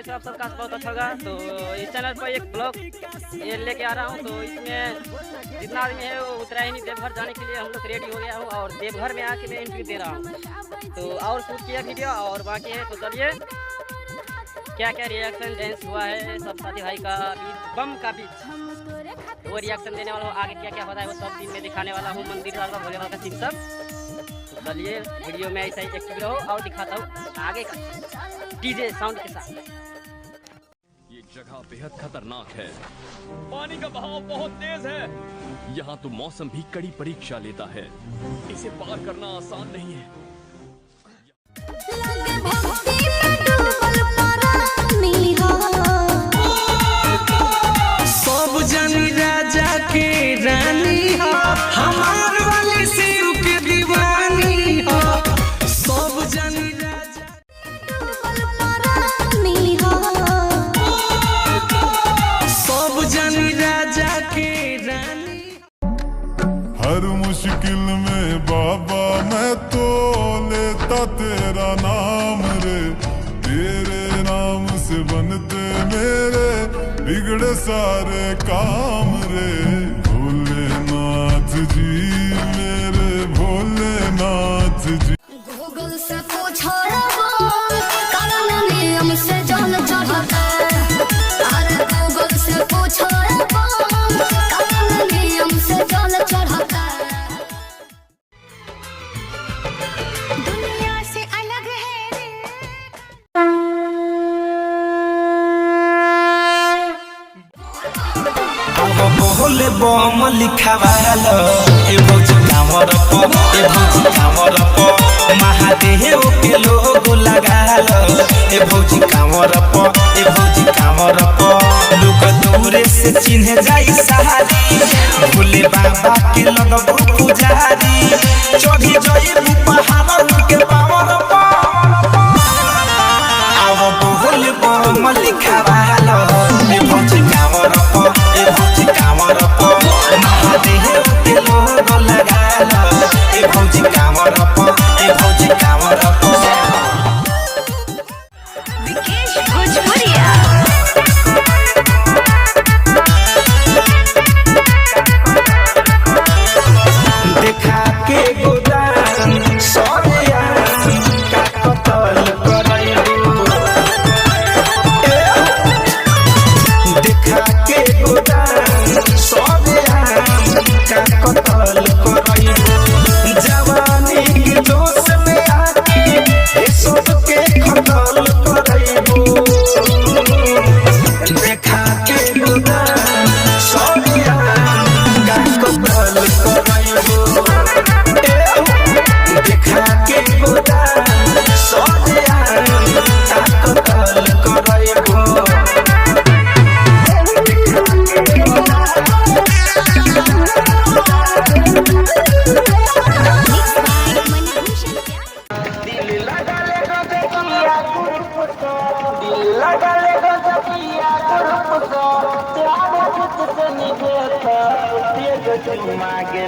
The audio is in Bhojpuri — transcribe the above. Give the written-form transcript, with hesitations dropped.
से आप सबका बहुत अच्छा होगा। तो इस चैनल पर एक ब्लॉग ये लेके आ रहा हूँ। तो इसमें जितना आदमी है वो उत्तरायणी देवघर जाने के लिए हम लोग रेडी हो गया हूँ और देवघर में आके मैं एंट्री दे रहा हूँ। तो और शूट किया वीडियो और बाकी है। तो चलिए क्या क्या रिएक्शन डांस हुआ है सब शादी भाई का बीच बम का बीच वो रिएक्शन देने वाला हूँ। आगे क्या क्या होता है वो सब दिन में दिखाने वाला हूँ। मंदिर वाला भोले बाबा का सीन सब। तो चलिए वीडियो में ऐसा ही एक्टिव रहो और दिखाता हूँ आगे का डीजे साउंड के साथ। ये जगह बेहद खतरनाक है, पानी का बहाव बहुत तेज है। यहाँ तो मौसम भी कड़ी परीक्षा लेता है, इसे पार करना आसान नहीं है। सब जनी राजा के रानी हो, हमार वाली शिव के दीवानी हो। सब जनी राजा सब जनी राजा के रानी। हर मुश्किल में बाबा मैं तो लेता तेरा नाम रे, तेरे नाम से बनते मेरे बिगड़े सारे काम रे। भोलेनाथ जी मेरे भोलेनाथ जी। गूगल से पूछो कानून नियम से जान चढ़ता है। अरे गूगल से पूछो कानून नियम से जान चढ़ता है। दुनिया से अलग है बोले बम लिखावालो ए भौजी कामर प, ए भौजी कामर प महादेव के लोग लगालो। ए भौजी कामर प, ए भौजी कामर प लोग दूरे से चिन्ह जाई सहारी। भोले बाबा के लगबो पुजारी, चढ़ी जाई पहाड़ के पावर प। आओ बोले बम लिखावालो ए भौजी कामर प, ए भौजी कामर प महादेव के लोग लगालो। ए भौजी कामर प, ए भौजी कामर प। विकेश भोजपुरिया देखा के गोदान सोनिया का कतल करैबो। देखा के गोदान सोनिया का कतल करैबो। जवानी के जोश में आके ए सब के कतल करैबो। देखा के गोदान सोनिया का कतल करैबो। देखा के गोदान सोनिया का कतल करैबो। चुम्मा के